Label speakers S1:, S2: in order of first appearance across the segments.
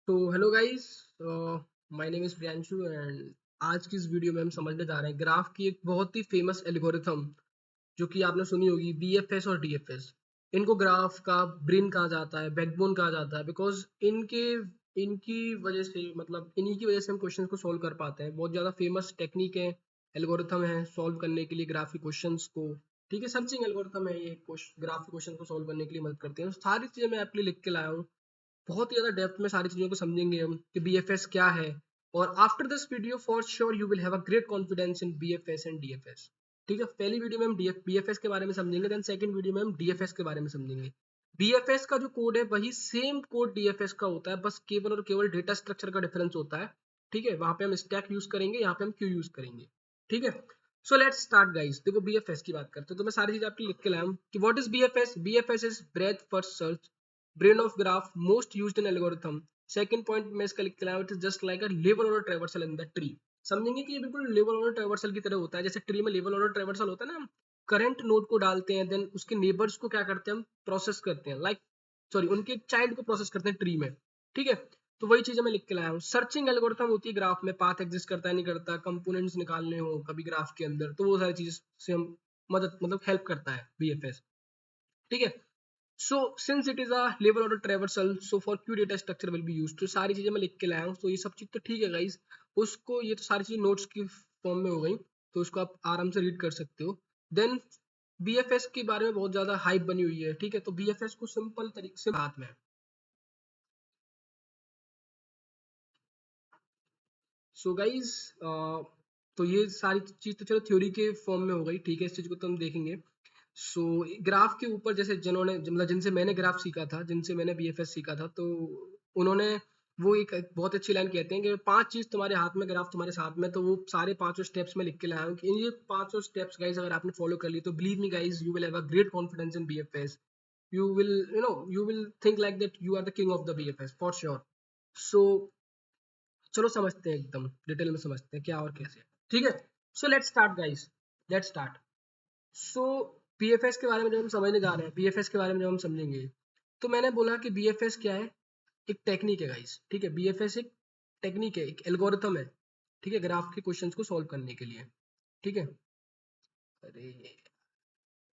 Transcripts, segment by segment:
S1: तो hello guys, my name is Priyanshu and आज की इस वीडियो में हम समझने जा रहे हैं ग्राफ की एक बहुत ही फेमस एल्गोरिथम जो कि आपने सुनी होगी, बीएफएस और डीएफएस। इनको ग्राफ का ब्रेन कहा जाता है, बैकबोन कहा जाता है, बिकॉज इनके इनकी वजह से, मतलब इन्हीं की वजह से हम क्वेश्चन को सॉल्व कर पाते हैं। बहुत ज़्यादा फेमस टेक्निक है, एल्गोरिथम है सॉल्व करने के लिए ग्राफ के क्वेश्चंस को। ठीक है, सर्चिंग एल्गोरिथम है ये, ग्राफ के क्वेश्चन को सॉल्व करने के लिए मदद करते हैं। तो सारी चीज़ें मैं आपके लिए लिख के लाया हूँ। बहुत ही ज़्यादा डेप्थ में सारी चीज़ों को समझेंगे हम कि बीएफएस क्या है। और after this video for sure you will have a great confidence in BFS and DFS. ठीक है, पहली वीडियो में हम बीएफएस के बारे में समझेंगे, देन सेकंड वीडियो में हम डीएफएस के बारे में समझेंगे। बीएफएस का जो कोड है वही सेम कोड डीएफएस का होता है, बस केवल और केवल डेटा स्ट्रक्चर का डिफरेंस होता है। ठीक है, वहां पे हम स्टैक यूज करेंगे, यहाँ पे हम क्यू यूज करेंगे। ठीक है, सो लेट्स स्टार्ट गाइस। देखो बीएफएस की बात करते हैं तो मैं सारी चीज आपके लिख के लाया हूँ कि what is BFS. BFS is breath first search, brain of graph most used in algorithm। Second point में इसका लिख के लाया, it is just like a level और ट्रैवर्सल इन द ट्री। समझेंगे कि ये बिल्कुल लेवल और ट्रैवर्सल की तरह होता है। जैसे ट्री में लेवल और ट्रैवर्सल होता है ना, हम करंट नोड को डालते हैं, देन उसके नेबर्स को क्या करते हैं, हम प्रोसेस करते हैं, लाइक सॉरी उनके चाइल्ड को प्रोसेस करते हैं ट्री में। ठीक है, तो वही चीज मैं लिख के लाया हूँ। सर्चिंग एल्गोरिथम होती है ग्राफ में, पाथ एग्जिस्ट करता है नहीं करता, कंपोनेंट्स निकालने हो कभी ग्राफ के अंदर, तो वो सारी चीज से हम मदद मतलब हेल्प करता है बीएफएस। ठीक है, so since it is a level और traversal, so for queue data structure will be used. तो सारी चीजें मैं लिख के लाया हूँ, तो ये सब चीज तो ठीक है गाइस। उसको ये तो सारी चीजें नोट्स की फॉर्म में हो गई, तो उसको आप आराम से रीड कर सकते हो। देन बीएफएस के बारे में बहुत ज्यादा हाइप बनी हुई है। ठीक है, तो बीएफएस को सिंपल तरीके से हाथ में। सो गाइस, तो ये सारी चीज तो चलो थ्योरी के फॉर्म में हो गई। ठीक है, इस चीज को तो हम देखेंगे। सो ग्राफ के ऊपर जैसे जिन्होंने मतलब जिनसे मैंने ग्राफ सीखा था, जिनसे मैंने बीएफएस सीखा था, तो उन्होंने वो एक बहुत अच्छी लाइन कहते हैं कि पांच चीज तुम्हारे हाथ में, ग्राफ तुम्हारे साथ में। तो वो सारे पांचों स्टेप्स में लिख के लाया हूँ कि इन ये पांचों स्टेप्स गाइस अगर आपने फॉलो कर ली तो believe me guys, you will have a great confidence in BFS. You will you will think like that you are the king of the BFS for sure. So चलो समझते हैं, एकदम detail में समझते हैं क्या और कैसे। ठीक है, so let's start guys, let's start. So BFS के बारे में जब हम समझने जा रहे हैं, बीएफएस के बारे में जब हम समझेंगे, तो मैंने बोला कि बीएफएस क्या है। एक टेक्निक है गाइस। ठीक है, बीएफएस एक टेक्निक है, एक एल्गोरिथम है। ठीक है, ग्राफ के क्वेश्चंस को सॉल्व करने के लिए। ठीक है, अरे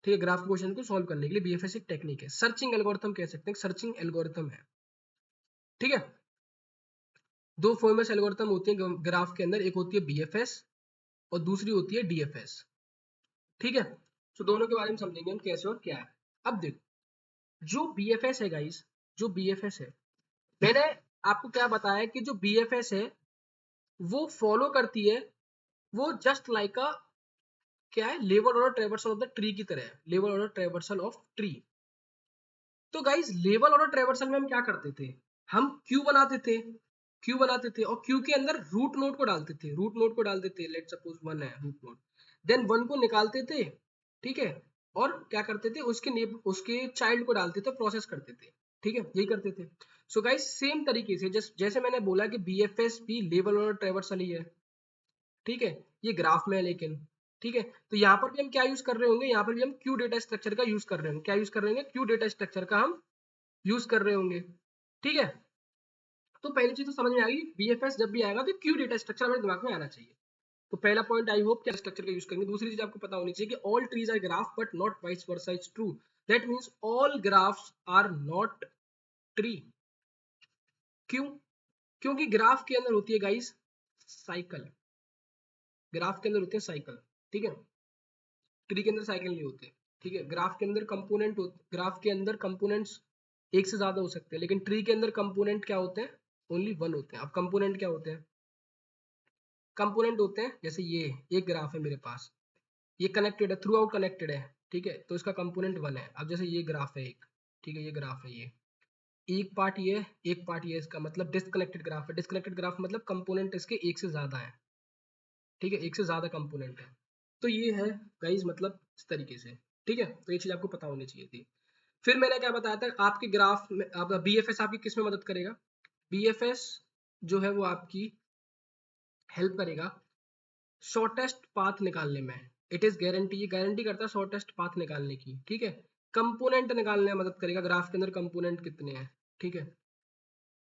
S1: ठीक है, ग्राफ के क्वेश्चन को सॉल्व करने के लिए बीएफएस एक टेक्निक है, सर्चिंग एल्गोरिथम कह सकते हैं, सर्चिंग एल्गोरिथम है। ठीक है, दो फेमस एल्गोरिथम होती है ग्राफ के अंदर, एक होती है बीएफएस और दूसरी होती है डीएफएस। ठीक है, तो दोनों के बारे में समझेंगे हम कैसे और क्या है। अब देखो, जो बीएफएस है गाइस, जो बीएफएस है, मैंने आपको क्या बताया कि जो बीएफएस है वो फॉलो करती है, वो जस्ट लाइक अ क्या है, लेवल और ट्रेवर्सल ऑफ द ट्री की तरह है, लेवल और ट्रेवर्सल ऑफ ट्री। तो गाइस लेवल और ट्रेवर्सल में हम क्या करते थे, हम क्यू बनाते थे, क्यू बनाते थे और क्यू के अंदर रूट नोड को डालते थे, रूट नोड को डालते थे, लेट सपोज वन है रूट नोड, देन वन को निकालते थे। ठीक है, और क्या करते थे, उसके चाइल्ड को डालते थे, प्रोसेस करते थे। ठीक है, यही करते थे। सो गाइस सेम तरीके से जैसे मैंने बोला कि बीएफएस भी लेवल और ट्रेवर्सल ही है। ठीक है, ये ग्राफ में है लेकिन। ठीक है, तो यहाँ पर भी हम क्या यूज कर रहे होंगे, यहाँ पर भी हम क्यू डेटा स्ट्रक्चर का यूज कर रहे होंगे। क्या यूज कर रहे होंगे, क्यू डेटा स्ट्रक्चर का हम यूज कर रहे होंगे। ठीक है, तो पहली चीज तो समझ में आ गई, बीएफएस जब भी आएगा तो क्यू डेटा स्ट्रक्चर हमारे दिमाग में आना चाहिए। तो पहला पॉइंट आई होप क्या स्ट्रक्चर का यूज करेंगे। दूसरी चीज आपको पता होनी चाहिए कि all trees are graph but not vice versa is true. That means all graphs are not tree. क्यों? क्योंकि ग्राफ के अंदर होती है गाइस साइकिल, ग्राफ के अंदर होती है साइकिल। ठीक है, ट्री के अंदर साइकिल नहीं होते। ठीक है, ग्राफ के अंदर कंपोनेंट ग्राफ के अंदर कंपोनेंट्स एक से ज्यादा हो सकते हैं, लेकिन ट्री के अंदर कंपोनेंट क्या होते हैं, ओनली वन होते हैं। अब कंपोनेंट क्या होते हैं, कंपोनेंट होते हैं जैसे ये एक ग्राफ है मेरे पास, ये कनेक्टेड है, थ्रू आउट कनेक्टेड है। ठीक है, तो इसका कंपोनेंट वन है। अब जैसे ये ग्राफ है एक, ठीक है ये ग्राफ है, ये एक पार्ट ये, एक पार्ट ये, इसका मतलब डिस्कनेक्टेड ग्राफ है। डिस्कनेक्टेड ग्राफ मतलब कंपोनेंट इसके एक से ज्यादा है। ठीक है, एक से ज्यादा कंपोनेंट है। तो ये है गाइस, मतलब इस तरीके से। ठीक है, तो ये चीज आपको पता होनी चाहिए थी। फिर मैंने क्या बताया था, आपके ग्राफ में आपका बीएफएस आपकी किस में मदद करेगा। बीएफएस जो है वो आपकी हेल्प करेगा शॉर्टेस्ट पाथ निकालने में। इट इज गारंटी, ये गारंटी करता है शॉर्टेस्ट पाथ निकालने की। ठीक है, कंपोनेंट निकालने में मदद करेगा, ग्राफ के अंदर कंपोनेंट कितने हैं। ठीक है,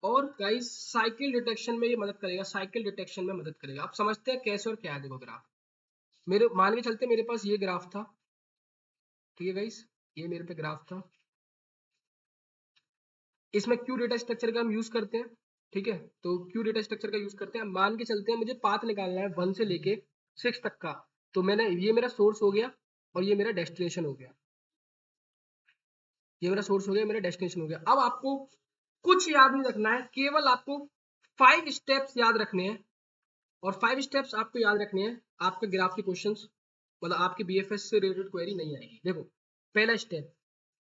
S1: और गाइस साइकिल डिटेक्शन में ये मदद करेगा, साइकिल डिटेक्शन में मदद करेगा। आप समझते हैं कैसे और क्या है? देखो ग्राफ, मेरे मान के चलते मेरे पास ये ग्राफ था, ठीक है गाइस, ये मेरे पे ग्राफ था, इसमें क्यू डेटा स्ट्रक्चर का हम यूज करते हैं, ठीक है, तो क्यू डेटा स्ट्रक्चर का यूज करते हैं। मान के चलते हैं मुझे पाथ निकालना है 1 से लेके 6 तक का, तो मैंने ये मेरा सोर्स हो गया और ये मेरा डेस्टिनेशन हो गया, ये मेरा सोर्स हो गया, मेरा डेस्टिनेशन हो गया। अब आपको कुछ याद नहीं रखना है, केवल आपको 5 स्टेप्स याद रखने हैं, और 5 स्टेप्स आपको याद रखने हैं, आपके ग्राफ के क्वेश्चंस, मतलब आपके बीएफएस से रिलेटेड क्वेरी नहीं आएगी। देखो पहला स्टेप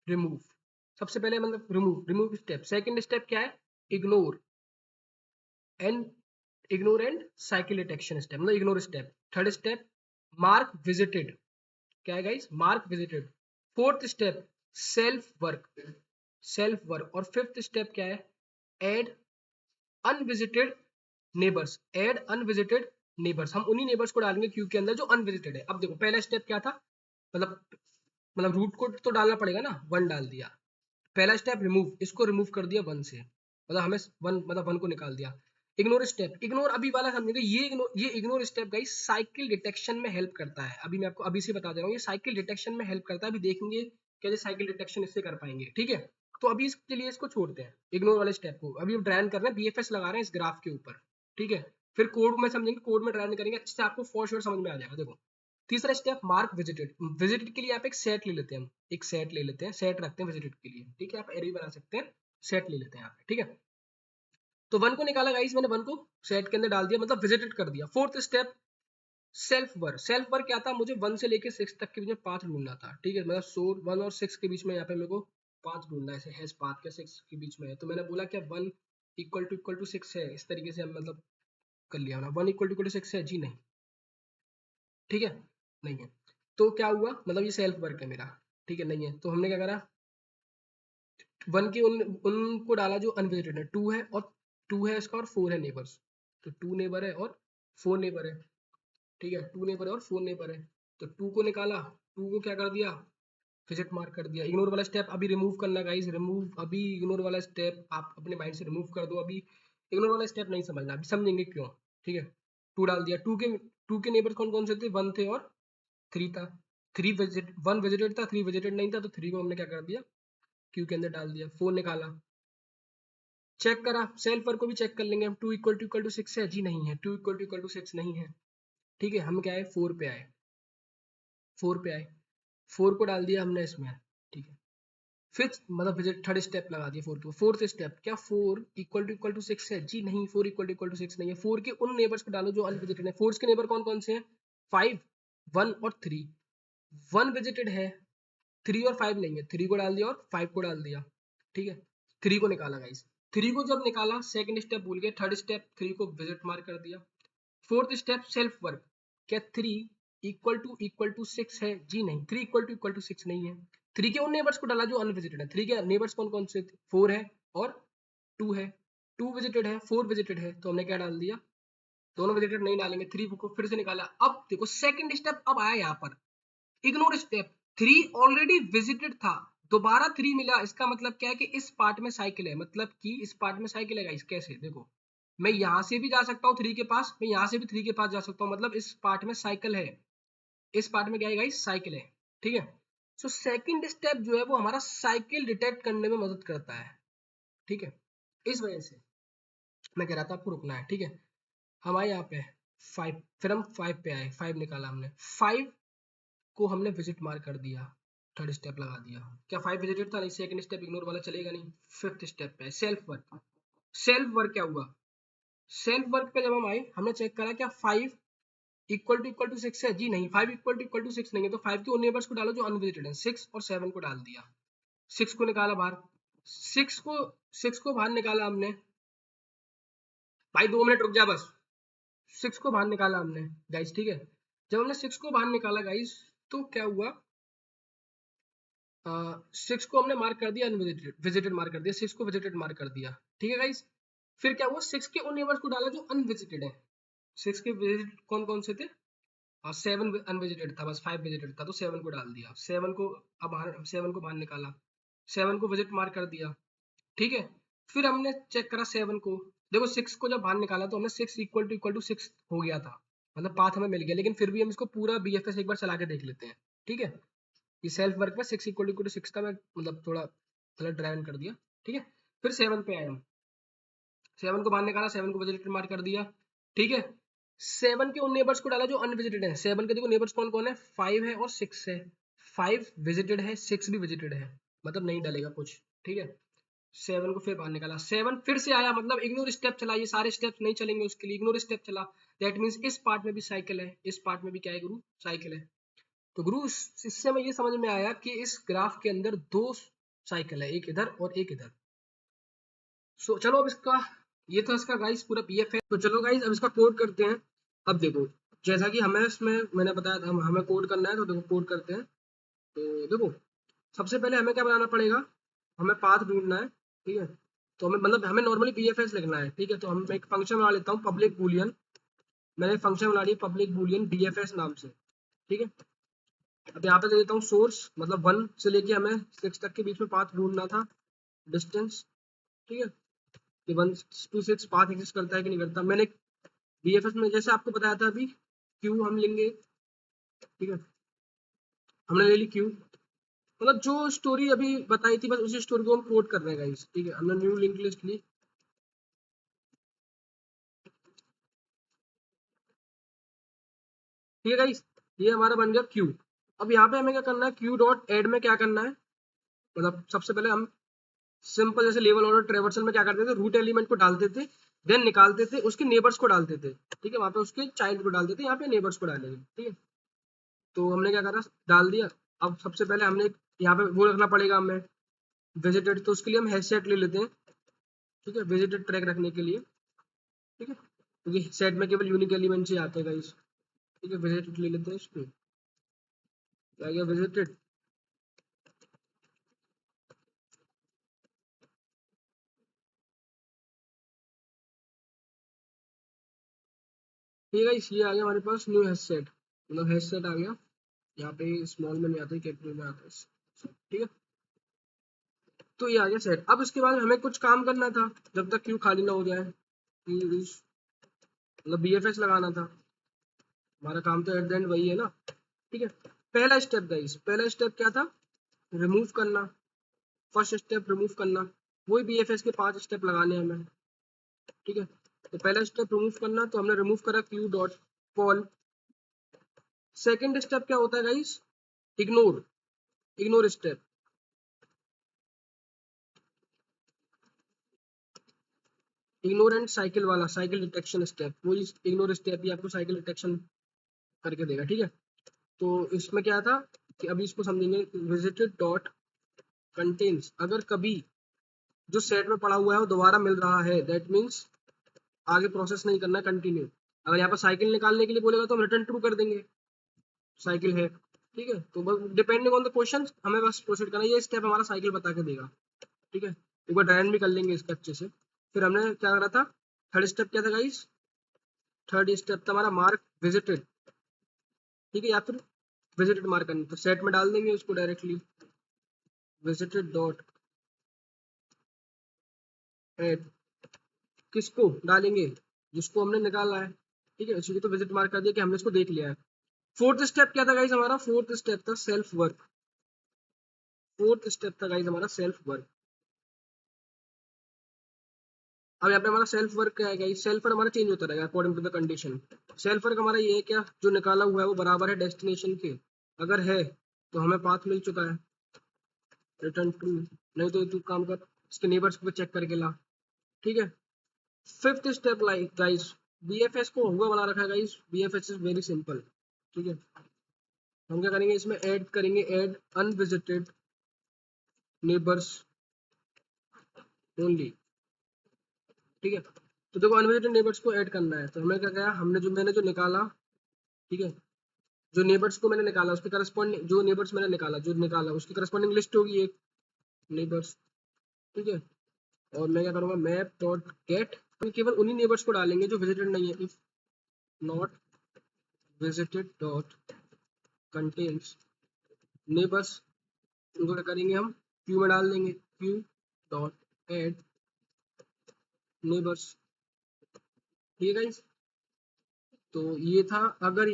S1: रिमूव, सबसे पहले मतलब रिमूव स्टेप। सेकंड स्टेप क्या है? Ignore and cycle detection step, मतलब ignore step. Third step mark visited, क्या है guys? Mark visited. Fourth step self work. और फिफ्थ स्टेप क्या है? Add unvisited neighbours, add unvisited neighbours. हम उन्हीं नेबर्स को डालेंगे क्यू के अंदर जो अनविजिटेड है। अब देखो पहला स्टेप क्या था, मतलब रूट को तो डालना पड़ेगा ना, 1 डाल दिया। पहला स्टेप रिमूव, इसको रिमूव कर दिया 1 से, मतलब हमें 1 मतलब 1 को निकाल दिया। इग्नोर स्टेप, इग्नोर अभी वाला समझेंगे, ये ignore step guys cycle detection में हेल्प करता है। अभी मैं आपको अभी से बता दे रहा हूँ, ये साइकिल डिटेक्शन में हेल्प करता है। अभी देखेंगे कैसे साइकिल डिटेक्शन इससे कर पाएंगे, ठीक है। तो अभी इसके लिए इसको छोड़ते हैं, इग्नोर वाले स्टेप को। अभी हम ड्राइन कर रहे हैं, बीएफएस लगा रहे हैं इस ग्राफ के ऊपर, ठीक है। फिर कोड में समझेंगे, कोड में ड्राइन करेंगे, अच्छे से आपको फॉर श्योर समझ में आ जाएगा। देखो तीसरा स्टेप मार्क विजिटेड। विजिटेड के लिए आप एक सेट ले लेते हैं, हम एक सेट ले लेते हैं, सेट रखते हैं विजिटेड के लिए, ठीक है। आप एरे बना सकते हैं, सेट ले लेते हैं यहाँ पे, ठीक है। तो 1 को निकाला गाइस मैंने, 1 को सेट के अंदर डाल दिया, मतलब विजिटेड कर दिया। Fourth step self work. Self work क्या था? मुझे 1 से लेके 6 तक के बीच में पाथ ढूंढना था, ठीक है, मतलब सोर 1 और 6 के बीच में यहाँ पे मेरे को पाथ ढूंढना है, ऐसे हैश पाथ के 6 के बीच में है। तो मैंने बोला क्या 1 इक्वल टू 6 है, इस तरीके से हम मतलब कर लिया ना, 1 इक्वल टू 6 है जी? नहीं, ठीक है, नहीं है। तो क्या हुआ, मतलब ये सेल्फ वर्क है मेरा, ठीक है, नहीं है। तो हमने क्या करा, 1 के उनको डाला जो अनविजिटेड है, 2 है, और 2 है इसका, और 4 है नेबर्स। तो 2 नेबर है और 4 नेबर है, ठीक है, 2 नेबर है और 4 नेबर है। तो 2 को निकाला, 2 को क्या कर दिया, फिजिट मार्क कर दिया। इग्नोर वाला स्टेप अभी रिमूव करना गाइस, रिमूव अभी इग्नोर वाला स्टेप आप अपने माइंड से रिमूव कर दो। अभी इग्नोर वाला स्टेप नहीं समझना, अभी समझेंगे क्यों, ठीक है। 2 डाल दिया, 2 के नेबर कौन कौन से थे? 1 थे और 3 था। 1 विजिटेड था, 3 विजिटेड नहीं था, तो 3 को हमने क्या कर दिया, क्यू के अंदर डाल दिया। 4 निकाला, चेक करा, सेल्फ वर्क को भी चेक कर लेंगे हम, 2 इक्वल टू 6 है जी? नहीं है, 2 इक्वल टू 6 नहीं है, ठीक है। हम क्या है 4 पे आए, 4 पे आए, 4 को डाल दिया हमने इसमें, ठीक है। फिफ्थ मतलब विजिट, थर्ड स्टेप लगा दिया 4 को। फोर्थ स्टेप क्या, 4 इक्वल टू 6 है जी? नहीं, 4 इक्वल टू 6 नहीं है। 4 के उन नेबर्स को डालो जो अनविजिटेड है। 4 के नेबर कौन कौन से हैं? 5, 1 और 3। 1 विजिटेड है, 3 और 5 नहीं है, 3 को डाल दिया और 5 को डाल दिया, ठीक है। 3 को निकाला गाइस, 3 को जब निकाला, सेकंड स्टेप भूल गए, थर्ड स्टेप 3 को विजिट मार्क कर दिया। फोर्थ स्टेप सेल्फ वर्क, क्या 3 इक्वल टू 6 है जी? नहीं, 3 इक्वल टू 6 नहीं है। 3 के उन नेबर्स को डाला जो अनविजिटेड है। 3 के नेबर्स कौन कौन से थे? 4 है और 2 है। 2 विजिटेड है, 4 विजिटेड है, तो हमने क्या डाल दिया, दोनों विजिटेड नहीं डालेंगे। 3 को फिर से निकाला। अब देखो सेकंड स्टेप अब आया यहाँ पर, इग्नोर स्टेप। 3 ऑलरेडी विजिटेड था, दोबारा 3 मिला, इसका मतलब क्या है कि इस पार्ट में साइकिल है, मतलब कि इस पार्ट में साइकिल है गाइस। कैसे? देखो मैं यहां से भी जा सकता हूँ 3 के पास, मैं यहां से भी 3 के पास जा सकता हूँ, मतलब इस पार्ट में साइकिल है, इस पार्ट में क्या है गाइस, साइकिल है, ठीक है। सो सेकंड स्टेप जो है वो हमारा साइकिल डिटेक्ट करने में मदद करता है, ठीक है। इस वजह से मैं कह रहा था आपको रुकना है, ठीक है। हम आए यहाँ पे 5, फिर हम 5 पे आए, 5 निकाला हमने, 5 को हमने विजिट मार्क कर दिया, थर्ड स्टेप लगा दिया। क्या 5 विजिटेड था? नहीं, सेकंड स्टेप इग्नोर वाला चलेगा नहीं। फिफ्थ स्टेप पे सेल्फ वर्क। सेल्फ वर्क क्या हुआ, सेल्फ वर्क पे जब हम आए, हमने चेक करा क्या 5 इक्वल टू 6 है जी? नहीं, 5 इक्वल टू 6 नहीं है। तो 5 के उन नेबर्स को डालो जो अनविजिटेड है, 6 और 7 को डाल दिया। 6 को निकाला बाहर, 6 को 6 को बाहर निकाला हमने, भाई 2 मिनट रुक जा बस। 6 को बाहर निकाला हमने गाइस, ठीक है। जब हमने 6 को बाहर निकाला गाइस, तो क्या हुआ, 6 को हमने मार्क कर दिया अनविजिटेड, विजिटेड मार्क कर दिया, 6 को विजिटेड मार्क कर दिया, ठीक है गाइस। फिर क्या हुआ, 6 के उन नेबर्स को डाला जो अनविजिटेड है। 6 के विजिटेड कौन कौन से थे? 7 अनविजिटेड था, बस 5 विजिटेड था, तो 7 को डाल दिया। 7 को अब 7 को बाहर निकाला, 7 को विजिट मार्क कर दिया, ठीक है। फिर हमने चेक करा 7 को, देखो 6 को जब बाहर निकाला तो हमें 6 इक्वल टू 6 हो गया था, मतलब पाथ हमें मिल गया, लेकिन फिर भी हम इसको पूरा BFS एक बार चला के देख लेते हैं, ठीक है। ये सेल्फ वर्क में 6 इक्वल टू 6 था, मैं मतलब थोड़ा गलत ड्राइव कर दिया, ठीक है। फिर 7 पे आए हम, 7 को बाहर निकाला, 7 को विजिटेड मार्क कर दिया, ठीक है। 7 के उन नेबर्स को डाला जो अनविजिटेड है, 7 के देखो नेबर्स कौन कौन है, 5 है और 6 है, 5 विजिटेड है, 6 भी विजिटेड है, मतलब नहीं डालेगा कुछ, ठीक है। 7 को फिर बाहर निकाला, 7 फिर से आया, मतलब इग्नोर स्टेप चला, ये सारे स्टेप्स नहीं चलेंगे उसके लिए, इग्नोर स्टेप चला, दैट मींस इस पार्ट में भी साइकिल है, इस पार्ट में भी क्या है गुरु, साइकिल है। तो गुरु इससे हमें ये समझ में आया कि इस ग्राफ के अंदर दो साइकिल है, एक इधर और एक इधर। सो चलो अब इसका, ये था इसका गाइस पूरा पीएफ है, तो चलो गाइस अब इसका कोड करते हैं। अब देखो, जैसा कि हमें इसमें मैंने बताया था हमें कोड करना है, तो देखो कोड करते हैं। तो देखो सबसे पहले हमें क्या बनाना पड़ेगा, हमें पाथ ढूंढना है, ठीक है। तो हमें मतलब हमें नॉर्मली बीएफएस लिखना है, ठीक है। तो हम एक फंक्शन बना लेता हूँ पब्लिक बूलियन, मैंने फंक्शन बना लिया पब्लिक बूलियन डीएफएस नाम से, ठीक है। अब यहाँ पे दे देता हूँ सोर्स, मतलब 1 से लेके हमें 6 तक के बीच में पाथ ढूंढना था, डिस्टेंस, ठीक है। कि 1 to 6 पाथ एग्जिस्ट करता है कि नहीं करता। मैंने बीएफएस में जैसे आपको बताया था अभी, क्यू हम लेंगे, ठीक है। हमने ले ली क्यू, मतलब जो स्टोरी अभी बताई थी बस उसी स्टोरी को हम कोड कर रहे हैं गाइस, ठीक है। हमने न्यू लिंक लिस्ट ली, ठीक है गाइस, ये हमारा बन गया क्यू। अब यहाँ पे हमें क्या करना है, क्यू डॉट एड में क्या करना है, मतलब सबसे पहले हम सिंपल जैसे लेवल ऑर्डर ट्रेवर्सल में क्या करते थे, रूट एलिमेंट को डालते थे, देन निकालते थे उसके नेबर्स को डालते थे, ठीक है। वहां पे उसके चाइल्ड को डालते थे, यहाँ पे नेबर्स को डालेंगे, ठीक है। तो हमने क्या करा, डाल दिया। अब सबसे पहले हमने यहाँ पे वो रखना पड़ेगा हमें विजिटेड, तो उसके लिए हम हैश सेट ले लेते हैं, ठीक है, विजिटेड ट्रैक रखने के लिए, ठीक है। क्योंकि सेट में केवल यूनिक एलिमेंट ही आते हैं गाइस, ठीक है। विजिटेड ले लेते हैं, इसको क्या गया विजिटेड, ठीक है गाइस, ये आ गया हमारे पास न्यू हैश सेट, मतलब हैश सेट आ गया। यहाँ पे स्मॉल में नहीं आता है, कैपिटल में आता है, ठीक है। तो ये आ गया सेट। अब इसके बाद हमें कुछ काम करना था जब तक क्यू खाली ना हो जाए, मतलब बीएफएस लगाना था, हमारा काम तो एट द एंड वही है ना, ठीक है। पहला स्टेप गाइस, पहला स्टेप क्या था, रिमूव करना, फर्स्ट स्टेप रिमूव करना, वही बीएफएस के 5 स्टेप लगाने हैं हमें, ठीक है। तो पहला स्टेप रिमूव करना, तो हमने रिमूव करा Q dot call. Second step क्या होता है guys, ignore, ignore step, ignore and cycle वाला, साइकिल डिटेक्शन स्टेप, वही इग्नोर स्टेप ही आपको साइकिल डिटेक्शन करके देगा, ठीक है। तो इसमें क्या था कि अभी इसको समझेंगे, विजिटेड डॉट कंटेन्स, अगर कभी जो सेट में पड़ा हुआ है वो दोबारा मिल रहा है, दैट मीन्स आगे प्रोसेस नहीं करना, कंटिन्यू। अगर यहाँ पर साइकिल निकालने के लिए बोलेगा तो हम रिटर्न ट्रू कर देंगे, साइकिल है, ठीक है। तो बस डिपेंडिंग ऑन द क्वेश्चन हमें बस प्रोसीड करना है, ये स्टेप हमारा साइकिल बता के देगा, ठीक है। एक बार ड्राइव भी कर लेंगे इसके अच्छे से। फिर हमने क्या करा था, थर्ड स्टेप क्या था गाइस, थर्ड स्टेप था हमारा मार्क विजिटेड, ठीक है, या फिर विजिटेड मार्क करना, तो सेट में डाल देंगे उसको डायरेक्टली, विजिटेड डॉट एड, किसको डालेंगे, जिसको हमने निकाला है, ठीक है। इसलिए तो विजिट मार्क कर दिया कि हमने इसको देख लिया है। फोर्थ स्टेप क्या था गाइस, हमारा फोर्थ स्टेप था सेल्फ वर्क, फोर्थ स्टेप था गाइस हमारा सेल्फ वर्क। अब यहाँ पे हमारा सेल्फ वर्क क्या है गाइस, सेल्फ वर्क हमारा चेंज होता रहेगा according to the condition. Self work हमारा ये है क्या, जो निकाला हुआ है वो बराबर है डेस्टिनेशन के, अगर है तो हमें पाथ मिल चुका है, रिटर्न टू, नहीं तो तू काम कर इसके नेबर्स को चेक करके ला, ठीक है। Fifth step like guys, BFS को हुआ बना रखा है guys, BFS is very simple, ठीक है। हम क्या करेंगे, इसमें ऐड करेंगे, ऐड अनविजिटेड नेबर्स ओनली, ठीक है। तो देखो अनविजिटेड नेबर्स को ऐड करना है, तो हमें क्या किया, हमने जो मैंने जो निकाला, ठीक है, जो नेबर्स को मैंने निकाला उसके करस्पॉन्डिंग, जो नेबर्स मैंने निकाला जो निकाला उसकी करस्पॉन्डिंग लिस्ट होगी एक नेबर्स, ठीक है। और मैं क्या करूंगा, मैप डॉट गेट, हम केवल उन्हीं नेबर्स को डालेंगे जो विजिटेड नहीं है, if not visited dot contains neighbours, उनको क्या करेंगे हम क्यू में डाल देंगे, क्यू डॉट एड नेबर्स। ठीक है गाइस, तो ये था। अगर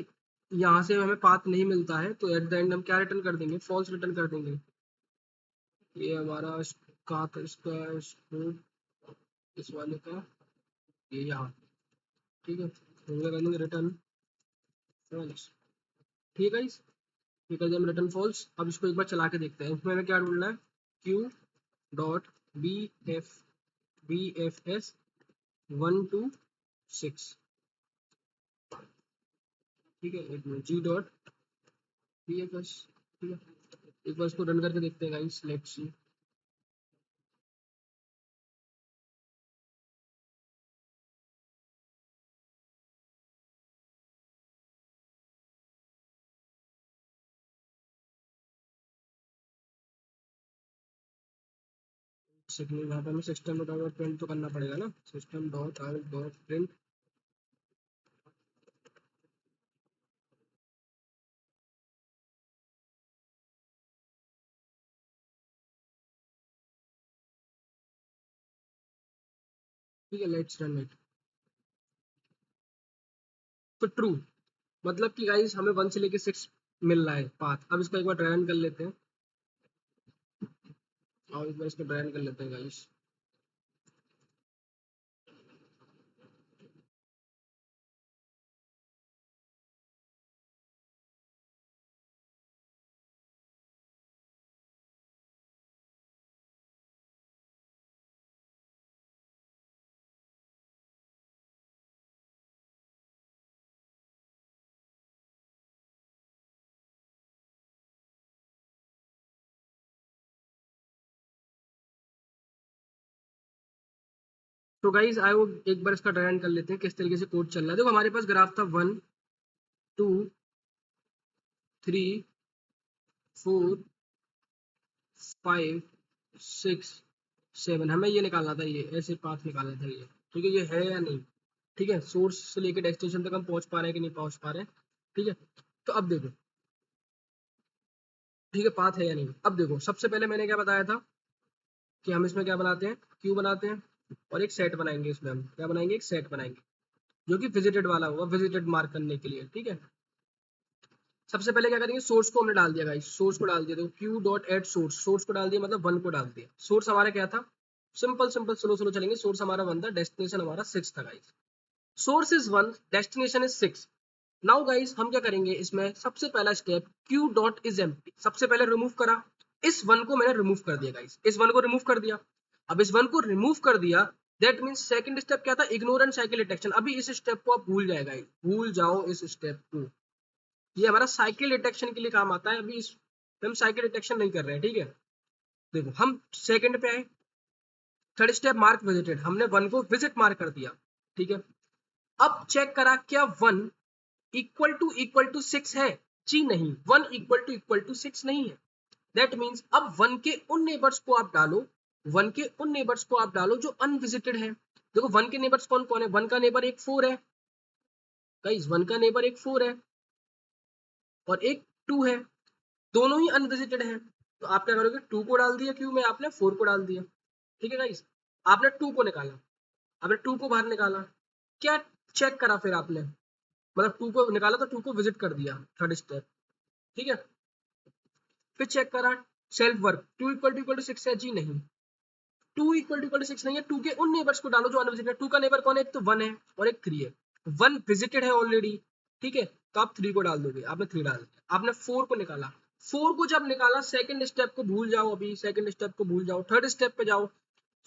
S1: यहाँ से हमें पाथ नहीं मिलता है तो एट द एंड हम क्या रिटर्न कर देंगे, फॉल्स रिटर्न कर देंगे। ये हमारा कहाँ था इसका स्कोप, इस वाले का, ये यहाँ। ठीक है, तो हम कर देंगे रिटर्न फॉल्स। ठीक है, ये कर दिया हम रिटर्न फॉल्स। अब इसको एक बार चला के देखते हैं, इसमें हमें क्या ढूंढना है, Q dot B F S 126। ठीक है, एक minute, G dot B F S. ठीक है, एक बार इसको रन करके देखते हैं गाइस, लेट्स सी। सेकंड, यहाँ पे हमें सिस्टम डॉट आउट प्रिंट तो करना पड़ेगा ना, system dot out dot print. ठीक है, लेट्स रन इट। तो ट्रू, मतलब कि गाइस हमें 1 से लेके 6 मिल रहा है पाथ। अब इसको एक बार रन कर लेते हैं, और एक बार इसको रन कर लेते हैं गाइस। तो गाइज आई वो एक बार इसका रन कर लेते हैं किस तरीके से कोड चल रहा है। देखो हमारे पास ग्राफ था 1 2 3 4 5 6 7, हमें ये निकालना था, ये ऐसे पाथ निकालना था ये। ठीक है, ये है या नहीं। ठीक है, सोर्स से लेकर डेस्टिनेशन तक हम पहुंच पा रहे हैं कि नहीं पहुंच पा रहे हैं। ठीक है, तो अब देखो, ठीक है, पाथ है या नहीं। अब देखो, सबसे पहले मैंने क्या बताया था कि हम इसमें क्या बनाते हैं, क्यू बनाते हैं, और एक सेट बनाएंगे। इसमें हम क्या बनाएंगे, एक सेट बनाएंगे जो कि विजिटेड वाला होगा, विजिटेड मार्क करने के लिए। ठीक है, सबसे पहले क्या करेंगे, सोर्स को हमने डाल दिया गाइस, सोर्स को डाल दिया। देखो Q dot add source, source को डाल दिया मतलब 1 को डाल दिया। सोर्स हमारा क्या था, सिंपल सिंपल स्लो स्लो चलेंगे। सोर्स हमारा 1 था, डेस्टिनेशन हमारा 6 था guys. Source is 1, destination is 6। Now guys हम क्या करेंगे, इसमें सबसे पहला step Q dot is empty, सबसे पहले रिमूव करा। इस 1 को मैंने रिमूव कर दिया गाइस, इस 1 को रिमूव कर दिया। अब इस 1 को रिमूव कर दिया, दैट मींस सेकंड स्टेप क्या था, इग्नोर एंड साइकिल डिटेक्शन। अभी इस स्टेप को आप भूल जाएगा, भूल जाओ इस स्टेप को। ये हमारा साइकिल डिटेक्शन के लिए काम आता है। अभी इस हम साइकिल डिटेक्शन नहीं कर रहे हैं। ठीक है, देखो हम सेकंड पे आए, थर्ड स्टेप मार्क विजिटेड, हमने 1 को विजिट मार्क कर दिया। ठीक है, अब चेक करा क्या 1 इक्वल टू 6 है, जी नहीं, 1 इक्वल टू 6 नहीं है। दैट मीन्स अब 1 के उन नेबर्स को आप डालो, 1 के उन नेबर्स को आप डालो जो अनविजिटेड है। देखो 1 के नेबर्स कौन कौन है, 1 का नेबर एक 4 है गाइस, 1 का नेबर एक 4 है और एक 2 है, दोनों ही अनविजिटेड है। तो आप क्या करोगे, 2 को डाल दिया क्यों में, आपने 4 को डाल दिया। ठीक है गाइस, आपने 2 को निकाला, आपने 2 को बाहर निकाला, क्या चेक करा फिर आपने, मतलब 2 को निकाला तो 2 को विजिट कर दिया, थर्ड स्टेप। ठीक है, फिर चेक करा सेल्फ वर्क, 2 इक्वल टू 6 है, जी नहीं, 2 इक्वल टू 6 नहीं है। 2 के उन नेबर्स को डालो जो अनविजिटेड। 2 का नेबर कौन है, एक तो 1 है और एक 3 है। 1 विजिटेड है ऑलरेडी। ठीक है, तो आप 3 को डाल दोगे, आपने 3 डाल दिया। आपने 4 को निकाला, 4 को जब निकाला, सेकंड स्टेप को भूल जाओ, अभी सेकंड स्टेप को भूल जाओ, थर्ड स्टेप पे जाओ,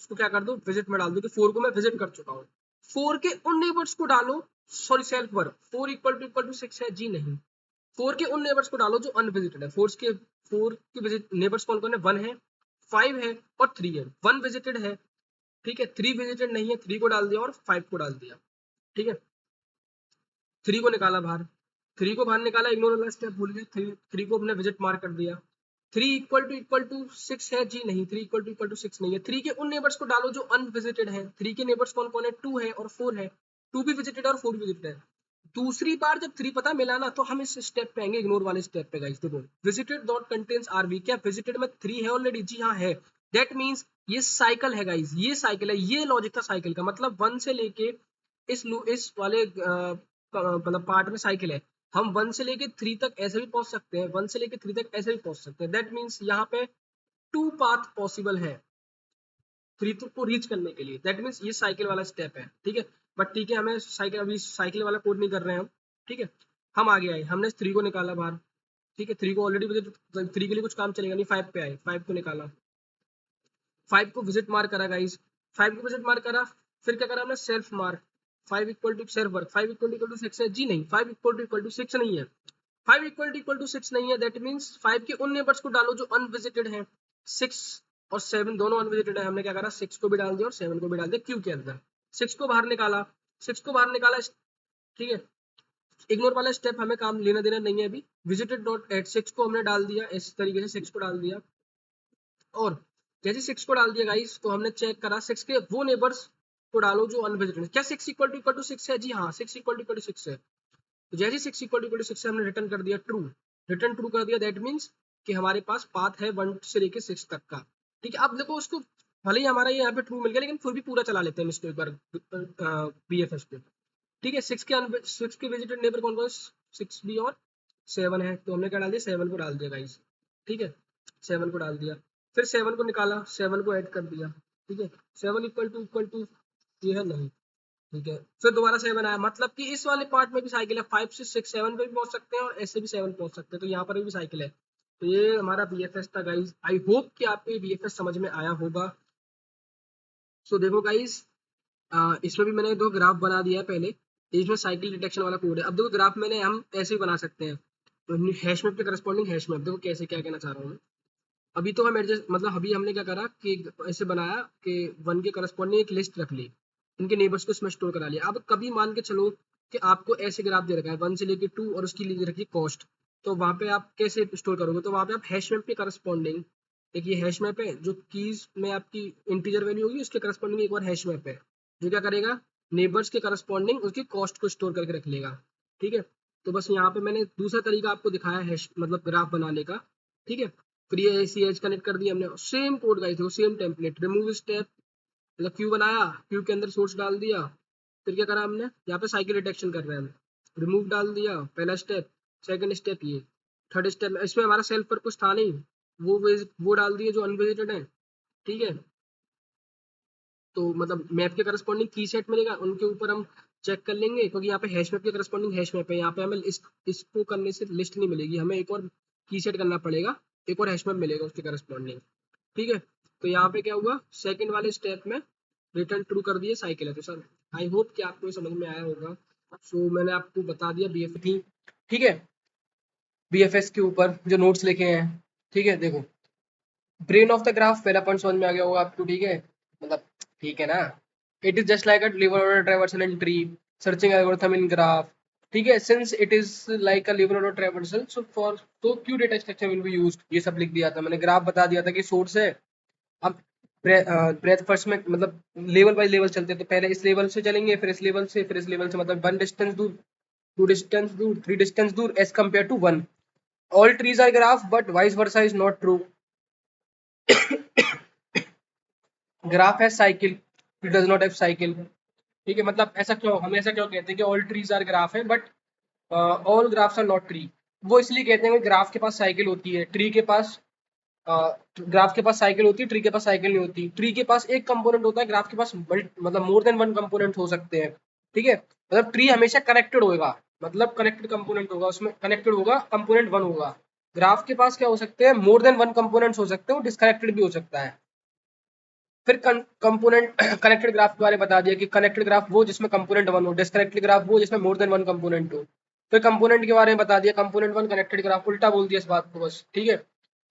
S1: उसको क्या कर दो, विजिट में डाल दो कि 4 को मैं विजिट कर चुका हूँ। 4 के उन नेबर्स को डालो, sorry self work, 4 equal to 6 है, जी नहीं, 4 के उन नेबर्स को डालो जो अनविजिटेड है। 4 के विजिट नेबर्स कौन कौन है, 1 है, 5 है और 3 है। 1 विजिटेड है, ठीक है, 3 विजिटेड नहीं है, 3 को डाल दिया और 5 को डाल दिया। ठीक है, 3 को निकाला बाहर, 3 को बाहर निकाला, इग्नोर वाला स्टेप भूल गए, 3 को हमने विजिट मार्क कर दिया। 3 इक्वल टू 6 है, जी नहीं, 3 इक्वल टू 6 नहीं है। 3 के उन नेबर्स को डालो जो अनविजिटेड है। 3 के नेबर्स कौन कौन है, 2 है और 4 है, 2 भी विजिटेड और 4 भी विजिटेड है। दूसरी बार जब 3 पता मिला ना, तो हम इस स्टेप पे आएंगे, इग्नोर वाले स्टेप पे गाइस। देखो विजिटेड डॉट कंटेन्स आरवी, क्या विजिटेड में 3 है ऑलरेडी, जी हाँ है। दैट मींस ये साइकिल है गाइज, ये साइकिल है, ये लॉजिक था साइकिल का। मतलब 1 से लेके इस वाले मतलब पार्ट में साइकिल है। हम 1 से लेके 3 तक ऐसे भी पहुंच सकते हैं, 1 से लेके 3 तक ऐसे भी पहुंच सकते हैं। दैट मीन्स यहाँ पे 2 पाथ पॉसिबल है 3 तक को रीच करने के लिए। दैट मीन्स ये साइकिल वाला स्टेप है, ठीक है। बट ठीक है, हमें साइकिल अभी साइकिल वाला कोड नहीं कर रहे हैं हम, ठीक है। हम आगे आए, हमने 3 को निकाला बाहर, ठीक है। 3 को ऑलरेडी मुझे 3 के लिए कुछ काम चलेगा नहीं, 5 पे आए, 5 को निकाला, 5 को विजिट मार्क करा गाइस, 5 को विजिट मार्क करा, फिर क्या करा हमने, self mark. 5 equal to self work, 5 equal to 6 है जी नहीं, 5 इक्वल टू 6 नहीं है, 5 इक्वल टू 6 नहीं है। दैट मीन्स 5 के उन नेबर्स को डालो जो अनविजिटेड है। 6 और 7 दोनों अनविजिटेड है। हमने क्या करा, 6 को भी डाल दिया और 7 को भी डाल दिया क्यू के अंदर। 6 को बाहर निकाला, 6 को बाहर निकाला, ठीक है। इग्नोर वाला स्टेप हमें काम लेना देना नहीं है अभी। विजिटेड डॉट एट 6 को हमने डाल दिया, इस तरीके से 6 को डाल दिया। और जैसे 6 को डाल दिया गाइस, तो हमने चेक करा 6 के वो नेबर्स को डालो जो अनविजिटेड। क्या 6 इक्वल टू 6 है जी हाँ, 6 इक्वल टू 6 है। तो जैसे 6 इक्वल टू 6 हमने रिटर्न कर दिया ट्रू, रिटर्न ट्रू कर दिया। दैट मीन्स कि हमारे पास पाथ है 1 से लेके 6 तक का, ठीक है। अब देखो उसको, भले ही हमारा ये यहाँ पे ट्रू मिल गया, लेकिन फिर भी पूरा चला लेते हैं इसको एक बार बीएफएस पे, ठीक है। 6 के विजिटेड नेबर कौन कौन, 6 भी और 7 है। तो हमने क्या डाल दिया, 7 को डाल दिया गाइस, ठीक है। 7 को डाल दिया, फिर 7 को निकाला, 7 को ऐड कर दिया, ठीक है। 7 इक्वल टू ये है नहीं, ठीक है। फिर दोबारा 7 आया, मतलब कि इस वाले पार्ट में भी साइकिल है। 5 से 6 7 पे भी पहुंच सकते हैं और ऐसे भी 7 पहुंच सकते हैं, तो यहाँ पर भी साइकिल है। तो ये हमारा बीएफएस था गाइस। आई होप कि आपको ये बीएफएस समझ में आया होगा। सो देखो गाइस, इसमें भी मैंने 2 ग्राफ बना दिया है पहले। इसमें साइकिल डिटेक्शन वाला कोड है। अब देखो ग्राफ मैंने हम ऐसे ही बना सकते हैं, तो हैश मैप के करस्पॉन्डिंग हैश मैप। देखो कैसे, क्या कहना चाह रहा हूँ मैं। अभी तो हम एडजस्ट, मतलब अभी हमने क्या करा कि ऐसे बनाया कि 1 के करस्पॉन्डिंग एक लिस्ट रख ली, इनके नेबर्स को इसमें स्टोर करा लिया। अब कभी मान के चलो कि आपको ऐसे ग्राफ दे रखा है 1 से लेके 2 और उसकी ले रखी कॉस्ट, तो वहाँ पे आप कैसे स्टोर करोगे, तो वहाँ पे आप हैश मैप के करस्पॉन्डिंग, एक ये हैश मैप है जो कीज में आपकी इंटीजर वैल्यू होगी, उसके करस्पॉन्डिंग एक और हैश मैप है जो क्या करेगा, नेबर्स के करस्पॉन्डिंग उसकी कॉस्ट को स्टोर करके रख लेगा, ठीक है। तो बस यहाँ पे मैंने दूसरा तरीका आपको दिखाया हैश मतलब ग्राफ बनाने का, ठीक है। फिर ये सी एच कनेक्ट कर दिया हमने, सेम कोड गाइस, देखो सेम टेम्पलेट, रिमूव स्टेप, मतलब क्यू बनाया, क्यू के अंदर सोर्स डाल दिया। फिर क्या करा हमने, यहाँ पे साइकिल डिटेक्शन कर रहे हैं हम, रिमूव डाल दिया पहला स्टेप, सेकंड स्टेप ये, थर्ड स्टेप इसमें हमारा सेल्फ पर कुछ था नहीं, वो डाल दिए जो अनविजिटेड है, ठीक है। तो मतलब मैप के करस्पॉन्डिंग की सेट मिलेगा, उनके ऊपर हम चेक कर लेंगे, क्योंकि यहाँ पे हैश मैप के करस्पॉन्डिंग हैश मैप है। यहाँ पे हमें इसको करने से लिस्ट नहीं मिलेगी, हमें एक और की सेट करना पड़ेगा, एक और हैश मैप मिलेगा उसके करस्पॉन्डिंग, ठीक है। तो यहाँ पे क्या हुआ, सेकंड वाले स्टेप में रिटर्न ट्रू कर दिए साइकिल है। तो सर आई होप कि आपको ये समझ में आया होगा। सो मैंने आपको बता दिया बीएफ थी, ठीक है, बीएफएस के ऊपर जो नोट्स लिखे हैं, ठीक है। देखो ब्रेन ऑफ द ग्राफ पहला पॉइंट समझ में आ गया होगा आपको, ठीक है, मतलब ठीक है ना। It is just like a level और traversal in tree, searching algorithm in graph, ठीक है। Since it is like a level और ट्रैवर्सल, सो फॉर तो queue data structure will be used, ये सब लिख दिया था मैंने, ग्राफ बता दिया था कि सोर्स है। अब ब्रेथ फर्स्ट में मतलब लेवल बाय लेवल चलते हैं, तो पहले इस लेवल से चलेंगे, फिर इस लेवल से, फिर इस लेवल से, मतलब 1 डिस्टेंस दूर, 2 डिस्टेंस दूर, 3 डिस्टेंस दूर as compare to 1। All trees are graph but vice versa is not true. Graph है cycle, it does not have cycle, ठीक है। मतलब ऐसा क्यों, हम ऐसा क्यों कहते हैं कि ऑल ट्रीज आर ग्राफ है but all graphs are not tree. वो इसलिए कहते हैं कि ग्राफ के पास साइकिल होती है, ट्री के पास ग्राफ के पास साइकिल होती है, ट्री के पास साइकिल नहीं होती। ट्री के पास एक कंपोनेंट होता है, ग्राफ के पास मतलब मोर देन 1 कंपोनेंट हो सकते हैं, ठीक है। मतलब ट्री हमेशा कनेक्टेड होगा, मतलब कनेक्टेड कंपोनेंट होगा, उसमें कनेक्टेड होगा, कंपोनेंट 1 होगा। ग्राफ के पास क्या हो सकते हैं, मोर देन 1 कंपोनेंट्स हो सकते हैं, वो डिस्कनेक्टेड भी हो सकता है। फिर कंपोनेंट कनेक्टेड ग्राफ के बारे में बता दिया कि कनेक्टेड ग्राफ वो जिसमें कंपोनेंट 1 हो, डिस्कनेक्टेड ग्राफ वो जिसमें मोर देन 1 कंपोनेंट हो। फिर कंपोनेंट के बारे में बता दिया, कंपोनेंट 1 कनेक्टेड ग्राफ, उल्टा बोल दिया इस बात को बस, ठीक है।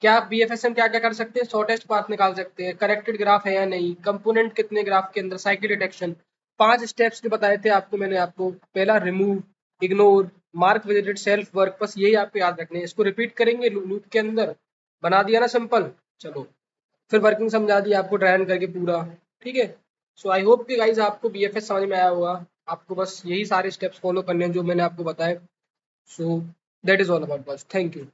S1: क्या आप बीएफएस में क्या क्या कर सकते हैं, शॉर्टेस्ट पाथ निकाल सकते हैं, कनेक्टेड ग्राफ है या नहीं, कंपोनेंट कितने ग्राफ के अंदर, साइकिल डिटेक्शन, 5 स्टेप्स जो बताए थे आपको मैंने, आपको पहला remove, ignore, mark visited, self work, बस यही आपको याद रखने हैं। इसको रिपीट करेंगे लूप के अंदर, बना दिया ना सिंपल, चलो। फिर वर्किंग समझा दी आपको ड्राई रन करके पूरा, ठीक है। सो आई होप कि गाइज आपको बीएफएस समझ में आया होगा। आपको बस यही सारे स्टेप्स फॉलो करने हैं जो मैंने आपको बताए। So that is all about बस, थैंक यू।